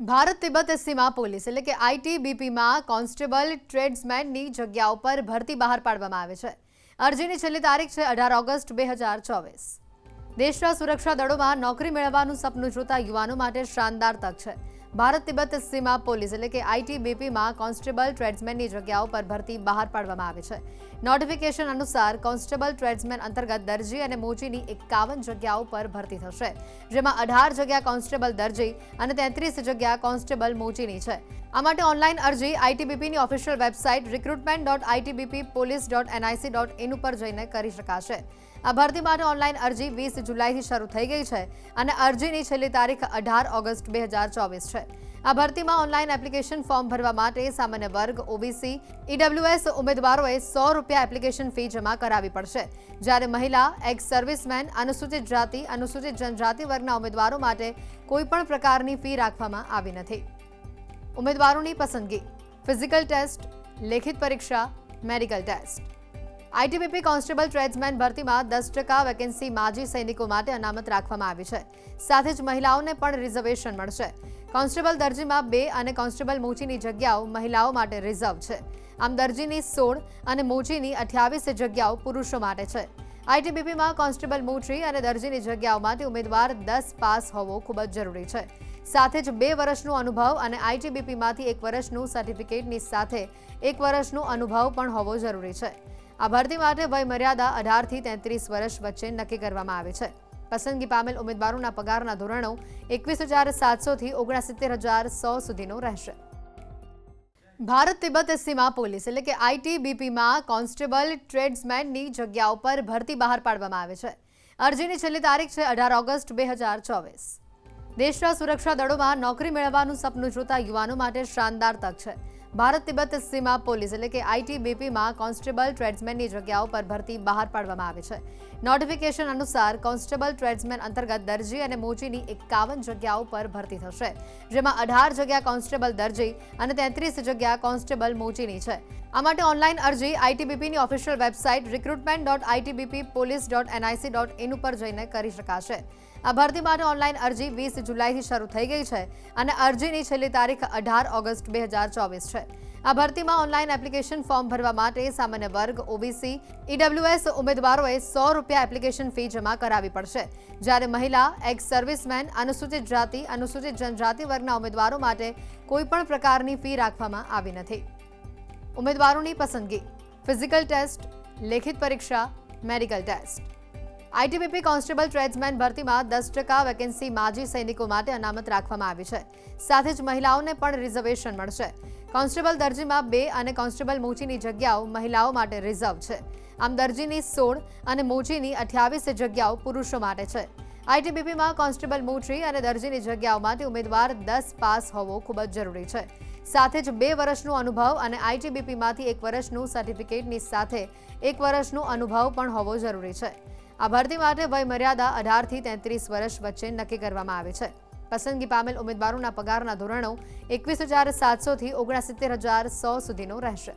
Bharat Tibet સીમા police એટલે કે આઈટીબીપીમાં constable ટ્રેડ્સમેનની જગ્યાઓ પર ભરતી બહાર પાડવામાં આવે છે। અરજીની છેલ્લી તારીખ છે 18 ઓગસ્ટ 2024। દેશના સુરક્ષા દળોમાં નોકરી મેળવવાનું સપનું જોતા યુવાનો માટે શાનદાર તક છે। ભારત તિબેટ સીમા પોલીસ એટલે કે આઈટીબીપીમાં કોન્સ્ટેબલ ટ્રેડ્સમેનની જગ્યાઓ પર ભરતી બહાર પાડવામાં આવે છે। નોટિફિકેશન અનુસાર કોન્સ્ટેબલ ટ્રેડ્સમેન અંતર્ગત દરજી અને મોચીની 51 જગ્યાઓ પર ભરતી થશે, જેમાં 18 જગ્યા કોન્સ્ટેબલ દરજી અને 33 જગ્યા કોન્સ્ટેબલ મોચીની છે। આ માટે ઓનલાઈન અરજી આઈટીબીપીની ઓફિશિયલ વેબસાઇટ recruitment.itbppolice.nic.in ઉપર જઈને કરી શકાશે। આ ભરતી માટે ઓનલાઈન અરજી 20 જુલાઈથી શરૂ થઈ ગઈ છે અને અરજીની છેલ્લી તારીખ 18 ઓગસ્ટ 2024 છે। આ ભરતીમાં ઓનલાઈન એપ્લિકેશન ફોર્મ ભરવા માટે સામાન્ય વર્ગ, ઓબીસી, ઈડબ્લ્યુએસ ઉમેદવારોએ ₹100 એપ્લિકેશન ફી જમા કરાવવી પડશે, જ્યારે મહિલા, એક્સ સર્વિસમેન, અનુસૂચિત જાતિ, અનુસૂચિત જનજાતિ વર્ગના ઉમેદવારો માટે કોઈપણ પ્રકારની ફી રાખવામાં આવી નથી। ઉમેદવારોની પસંદગી: ફિઝિકલ ટેસ્ટ, લેખિત પરીક્ષા, medical test. ITBP constable tradesman ભરતીમાં 10% વેકેન્સી માજી સૈનિકો માટે અનામત રાખવામાં આવી છે। સાથે જ મહિલાઓને પણ રિઝર્વેશન મળશે। કોન્સ્ટેબલ દરજીમાં 2 અને કોન્સ્ટેબલ મોચીની જગ્યાઓ મહિલાઓ માટે રિઝર્વ છે। આમ દરજીની 16 અને મોચીની 28 જગ્યાઓ પુરુષો માટે છે। આઈટીબીપીમાં કોન્સ્ટેબલ મોચી અને દરજીની જગ્યાઓમાંથી ઉમેદવાર 10 પાસ હોવો ખૂબ જ જરૂરી છે। સાથે જ 2 વર્ષનો અનુભવ અને આઈટીબીપીમાંથી 1 વર્ષનું સર્ટિફિકેટની સાથે 1 વર્ષનો અનુભવ પણ હોવો જરૂરી છે। આ ભરતી માટે વય મર્યાદા 18 થી 33 વર્ષ વચ્ચે નક્કી કરવામાં આવે છે। પસંદગી પામેલ ઉમેદવારોના પગારના ધોરણો 21,700 થી 69,100 સુધીનો રહેશે। ભારત તિબેટ સીમા પોલીસ એટલે કે આઈટીબીપીમાં કોન્સ્ટેબલ ટ્રેડ્સમેનની જગ્યાઓ પર ભરતી બહાર પાડવામાં આવે છે। અરજીની છેલ્લી તારીખ છે 18 ઓગસ્ટ 2024। દેશના સુરક્ષા દળોમાં નોકરી મેળવવાનું સપનું જોતા યુવાનો માટે શાનદાર તક છે। ભારત તિબેટ સીમા પોલીસ એટલે કે આઈટીબીપીમાં કોન્સ્ટેબલ ટ્રેડ્સમેનની જગ્યાઓ પર ભરતી બહાર પાડવામાં આવે છે। નોટિફિકેશન અનુસાર કોન્સ્ટેબલ ટ્રેડ્સમેન અંતર્ગત દરજી અને મોચીની 51 જગ્યાઓ પર ભરતી થશે, જેમાં 18 જગ્યા કોન્સ્ટેબલ દરજી અને 33 જગ્યા કોન્સ્ટેબલ મોચીની છે। આ માટે ઓનલાઈન અરજી આઈટીબીપીની ઓફિશિયલ વેબસાઇટ recruitment.itbppolice.nic.in ઉપર જઈને કરી શકાશે। આ ભરતી માટે ઓનલાઈન અરજી 20 જુલાઈથી શરૂ થઈ ગઈ છે અને અરજીની છેલ્લી તારીખ 18 ઓગસ્ટ 2024 છે। આ ભરતીમાં ઓનલાઈન એપ્લિકેશન ફોર્મ ભરવા માટે સામાન્ય વર્ગ, ઓબીસી, ઈડબ્લ્યુએસ ઉમેદવારોએ ₹100 એપ્લિકેશન ફી જમા કરાવવી પડશે, જ્યારે મહિલા, એક્સ સર્વિસમેન, અનુસૂચિત જાતિ, અનુસૂચિત જનજાતિ વર્ગના ઉમેદવારો માટે કોઈપણ પ્રકારની ફી રાખવામાં આવી નથી। ઉમેદવારોની પસંદગી: ફિઝિકલ ટેસ્ટ, લેખિત પરીક્ષા, medical test. ITBP constable tradesman ભરતીમાં 10% વેકેન્સી માજી સૈનિકો માટે અનામત રાખવામાં આવી છે। સાથે જ મહિલાઓને પણ રિઝર્વેશન મળશે। કોન્સ્ટેબલ દરજીમાં 2 અને કોન્સ્ટેબલ મોચીની જગ્યાઓ મહિલાઓ માટે રિઝર્વ છે। આમ દરજીની 16 અને મોચીની 28 જગ્યાઓ પુરુષો માટે છે। આઈટીબીપીમાં કોન્સ્ટેબલ મોચી અને દરજીની જગ્યાઓમાંથી ઉમેદવાર 10 પાસ હોવો ખૂબ જ જરૂરી છે। સાથે જ 2 વર્ષનો અનુભવ અને આઈટીબીપીમાંથી 1 વર્ષનું સર્ટિફિકેટની સાથે 1 વર્ષનો અનુભવ પણ હોવો જરૂરી છે। આ ભરતી માટે વય મર્યાદા 18 થી 33 વર્ષ વચ્ચે નક્કી કરવામાં આવે છે। પસંદગી પામેલ ઉમેદવારોના પગારના ધોરણો 21,700 થી 69,100 સુધીનો રહેશે।